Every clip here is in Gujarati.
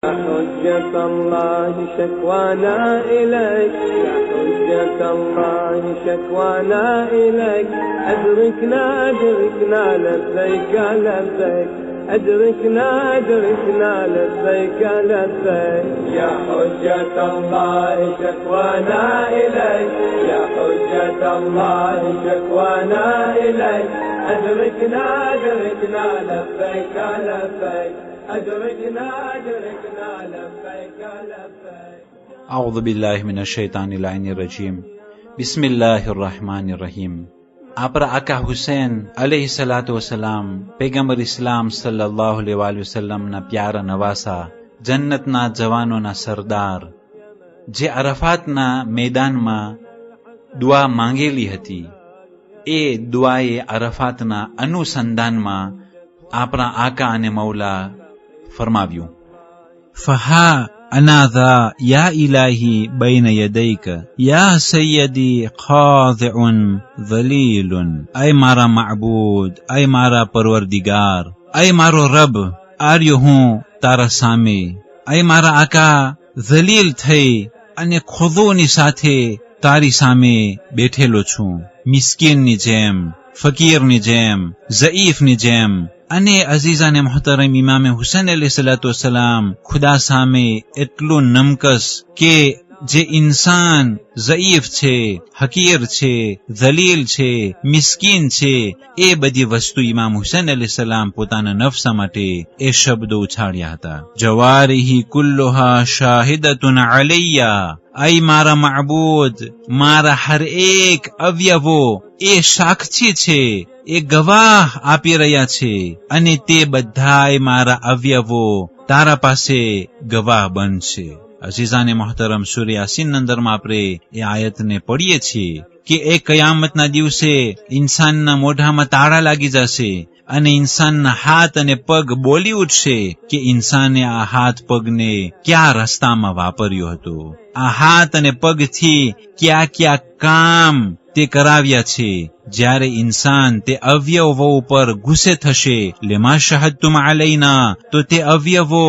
حجة الله شكوانا إليك، يا حجة الله شكوانا إليك، أدركنا أدركنا لبيك لبيك، أدركنا أدركنا لبيك لبيك، يا حجة الله شكوانا إليك، يا حجة الله شكوانا إليك، أدركنا أدركنا لبيك لبيك، أدركنا أدركنا لبيك لبيك. أعوذ بالله من الشيطان اللعين الرجيم. بسم الله الرحمن الرحیم. આપણા આકા હુસૈન અલૈહિ સલાતુ વસલામ પૈગંબર ઇસ્લામ સલ્લલ્લાહુ અલૈહિ વસલ્લમના પ્યારા નવાસા, જન્નતના જવાનોના સરદાર, જે અરફાતના મેદાનમાં દુઆ માંગેલી હતી, એ દુઆએ અરફાતના અનુસંધાનમાં આપણા આકા અને મૌલા ફરમાવ્યું, ફહા أنا ذا يا إلهي بين يديك يا سيدي خاضع ذليل. أي مارا معبود، أي مارا پروردگار، أي مارو رب آریو હું તારા સામે. أي મારા આકા ذلیل થઈ અને ખુદોની સાથે તારી સામે બેઠેલો છું, મિસ્કીનની જેમ, ફકીરની જેમ, ઝઈફની જેમ. અને અઝીઝાને મુહતરમ ઇમામે હુસૈન અલૈહિ સલાતુ વસલામ ખુદા સામે એટલું નમકસ કે જે ઇન્સાન ઝઈફ છે, હકીર છે, ઝલીલ છે, મિસ્કીન છે, એ બધી વસ્તુ ઇમામ હુસૈન અલૈહિ સલામ પોતાના નફ્સ માટે એ શબ્દો ઉછાળ્યા હતા. જવારીહી કુલ્લુહા શાહિદતુન અલૈયા. અય મારા માબૂદ, મારા હર એક અવયવો એ સાક્ષી છે, એ ગવાહ આપી રહ્યા છે, અને તે બધાય મારા અવયવો તારા પાસે ગવાહ બનશે. અઝીઝાને મોહતરમ સૂરા યાસીન અંદરમાં આપણે એ આયતને પઢીએ છીએ કે એ કયામતના દિવસે ઇન્સાનના મોઢામાં તાળા લાગી જશે અને ઇન્સાનના હાથ અને પગ બોલી ઉઠશે કે ઇન્સાને આ હાથ પગને કયા રસ્તામાં વાપર્યો હતો, આ હાથ અને પગથી કયા કયા કામ તે કરાવ્યા છે. જ્યારે ઇન્સાન તે અવયવો ઉપર ગુસ્સે થશે, લેમા શહદતુમ અલૈના, તો તે અવયવો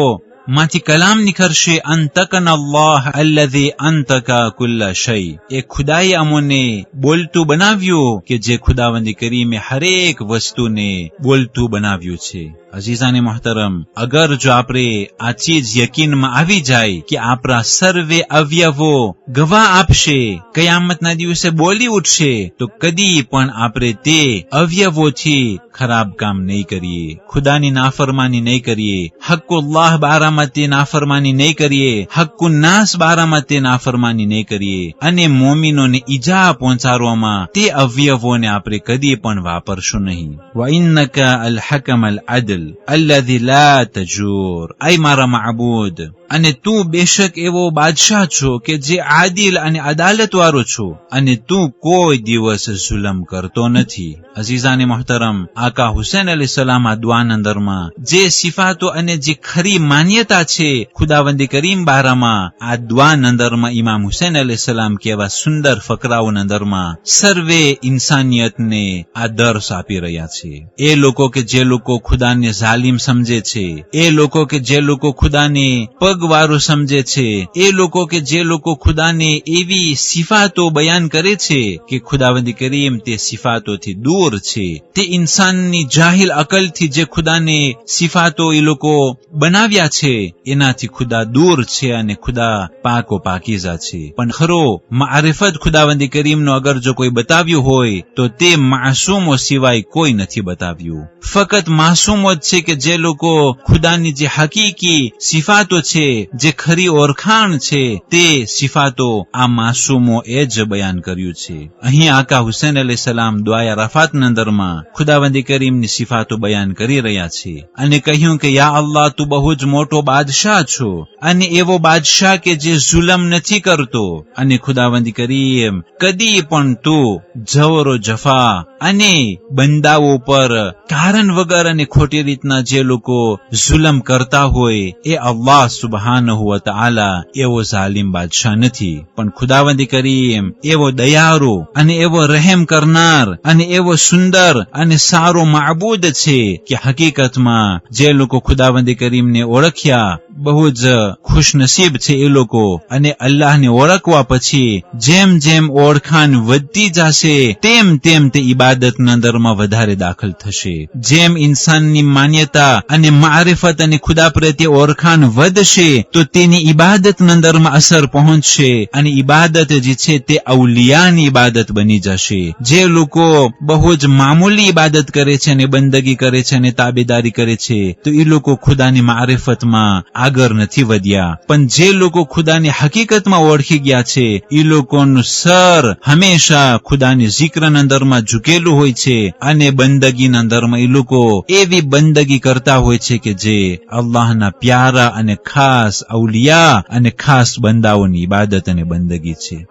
માંથી કલામ નીકળશે, અંતકન અલ્લાહ અલ્લઝી અંતકા કુલ્લા શૈ. એ ખુદાએ અમોને બોલતું બનાવ્યું કે જે ખુદાવંદી કરીમે હરેક વસ્તુને બોલતું બનાવ્યું છે. અઝીઝાને મોહતરમ, અગર જો આપણે આ ચીજ યકીનમાં આવી જાય કે આપણા સર્વે અવયવો ગવાહ આપશે, કયામતના દિવસે બોલી ઉઠશે, તો કદી પણ આપણે તે અવયવોથી ખરાબ કામ નહીં કરીએ, ખુદાની નાફરમાની નહીં કરીએ, હક્કુલ્લાહ બારામાં તે નાફરમાની નહીં કરીએ, હક્કુન નાસ બારામાં તે નાફરમાની નહીં કરીએ, અને મોમિનોને ઈજા પહોંચાડવામાં તે અવયવોને આપણે કદી પણ વાપરશું નહીં. વ ઇન્નકા અલ હકમ અલ અદલ અલ્લઝી લા તજૂર. અય મારા માબૂદ, અને તું બેશક એવો બાદશાહ છો કે જે આદિલ અને અદાલત વાળો છો, અને તું કોઈ દિવસ જુલમ કરતો નથી. અઝીઝાને મોહતરમ, આકા હુસૈન અલૈહિ સલામ આ દુઆના અંદરમાં જે સિફાતો અને જે ખરી માન્યતા છે ખુદાવંદી કરીમ બારામાં, આ દુઆના અંદરમાં ઇમામ હુસૈન અલૈહિ સલામ કેવા સુંદર ફકરાઓના અંદરમાં સર્વે ઇન્સાનિયતને આ દર્શ આપી રહ્યા છે. એ લોકો કે જે લોકો ખુદાને ઝાલિમ સમજે છે, એ લોકો કે જે લોકો ખુદાને પગવાળું સમજે છે, એ લોકો કે જે લોકો ખુદાને એવી સિફાતો બયાન કરે છે કે ખુદાવંદી કરીમ તે સિફાતોથી દૂર છે, તે ઇન્સાનની જાહિલ અકલથી જે ખુદાને સિફાતો એ લોકો બનાવ્યા છે એનાથી ખુદા દૂર છે અને ખુદા પાકો પાકીઝા છે. પણ ખરો મારિફત ખુદાવંદી કરીમનો અગર જો કોઈ બતાવ્યું હોય તો તે માસૂમો સિવાય કોઈ નથી બતાવ્યું. ફક્ત માસૂમો જ છે કે જે લોકો ખુદાની જે હકીકી સિફાતો છે, જે ખરી ઓળખાણ છે, તે સિફાતો આ માસૂમો એ જ બયાન કર્યું છે. અહીં આકા હુસૈન અલૈહિ સલામ દુઆએ રફાતના અંદરમાં ખુદાવંદી કરીમની સિફાતો બયાન કરી રહ્યા છે અને કહ્યું કે યા અલ્લાહ, તું બહુ જ મોટો બાદશાહ છો, અને એવો બાદશાહ કે જે જુલમ નથી કરતો, અને ખુદાવંદી કરીમ કદી પણ તું જવરો જફા અને બંદાઓ પર કારણ વગર અને ખોટી રીતના જે લોકો જુલમ કરતા હોય, એ અલ્લાહ સુબહાનહુ વ તઆલા એવો ઝાલિમ બાદશાહ નથી. પણ ખુદાવંદી કરીમ એવો દયાળુ અને એવો રહેમ કરનાર અને એવો સુંદર અને સારો માબૂદ છે કે હકીકતમાં જે લોકો ખુદાવંદી કરીમને ઓળખ્યા, બહુ જ ખુશનસીબ છે એ લોકો. અને અલ્લાહને ઓળખવા પછી જેમ જેમ ઓળખાણ વધતી જશે તેમ તેમ તે ઇબાદતના અંદરમાં વધારે દાખલ થશે. જેમ ઇન્સાનની માન્યતા અને મારિફત અને ખુદા પ્રત્યે ઓળખાણ વધશે તો તેની ઇબાદતના અંદરમાં અસર પહોંચશે અને ઇબાદત જે છે તે અવલિયાની ઇબાદત બની જશે. જે લોકો બહુ જ મામૂલી ઇબાદત કરે છે અને બંદગી કરે છે અને તાબેદારી કરે છે તો એ લોકો ખુદાની મારિફતમાં આગળ નથી વધ્યા. પણ જે લોકો ખુદાની હકીકતમાં ઓળખી ગયા છે એ લોકોનું સર હંમેશા ખુદાની ઝિક્રના અંદરમાં ઝૂકેલું હોય છે અને બંદગીના અંદરમાં એ લોકો એવી બંદગી કરતા હોય છે કે જે અલ્લાહના પ્યારા અને ખાસ અવલિયા અને ખાસ બંદાઓની ઇબાદત અને બંદગી છે.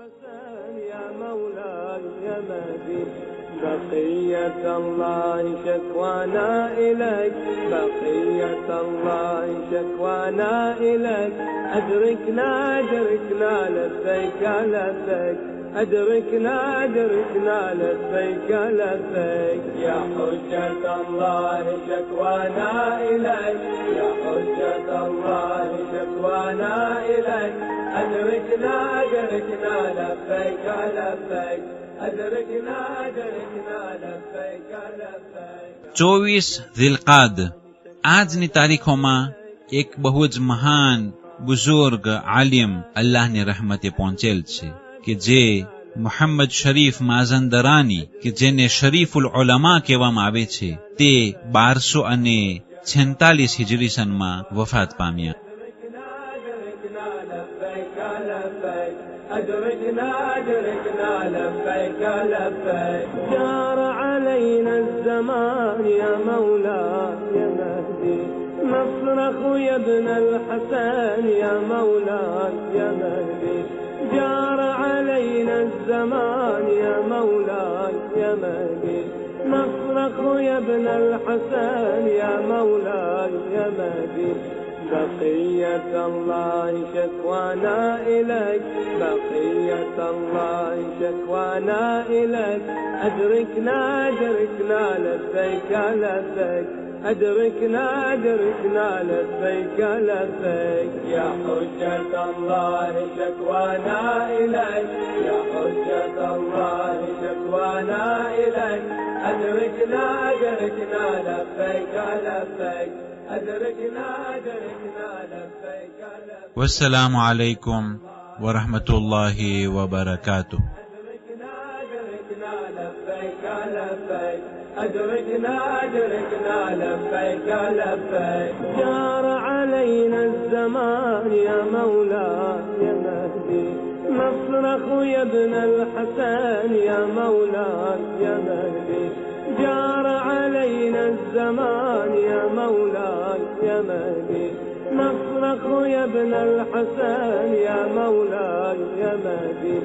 بقية الله شكوانا إليك بقية الله شكوانا إليك أدركنا أدركنا لبيك لبيك أدركنا أدركنا لبيك لبيك يا حجة الله شكوانا إليك يا حجة الله شكوانا إليك أدركنا أدركنا لبيك لبيك 24 ઝિલકાદ આજની તારીખોમાં એક બહુ જ મહાન બુઝુર્ગ આલિમ અલ્લાહની રહેમતે પહોંચેલ છે કે જે મુહમ્મદ શરીફ માઝંદરાની કે જેને શરીફુલ ઉલમા કહેવામાં આવે છે તે 1246 હિજરી સનમાં વફાત પામ્યા. أدركنا أدركنا لبيك لبيك جار علينا الزمان يا مولاي يا مهدي نصرخ يا ابن الحسن يا مولاي يا مهدي جار علينا الزمان يا مولاي يا مهدي نصرخ يا ابن الحسن يا مولاي يا مهدي بقية الله شكوانا إليك بقية الله شكوانا إليك أدركنا أدركنا لبيك لبيك أدركنا أدركنا لبيك لبيك يا حجة الله شكوانا إليك يا حجة الله شكوانا إليك أدركنا أدركنا لبيك لبيك والسلام عليكم ورحمة الله وبركاته. أدركنا أدركنا لبيك لبيك جار علينا الزمان يا مولاي يا مهدي نصرخ يا ابن الحسن يا مولاي يا مهدي جار علينا الزمان يا مولاي يا مهدي نصرخ يا ابن الحسن يا مولاي يا مهدي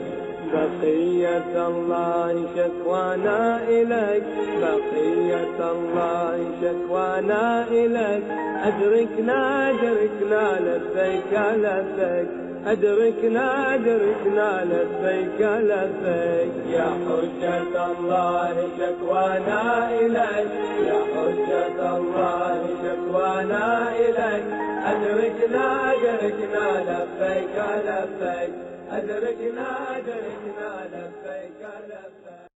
بقية الله شكوانا إليك بقية الله شكوانا إليك أدركنا أدركنا لبيك لبيك أدركنا أدركنا لبيك لبيك يا حجة الله شكوانا إليك يا حجة الله شكوانا إليك أدركنا أدركنا لبيك لبيك أدركنا أدركنا لبيك لبيك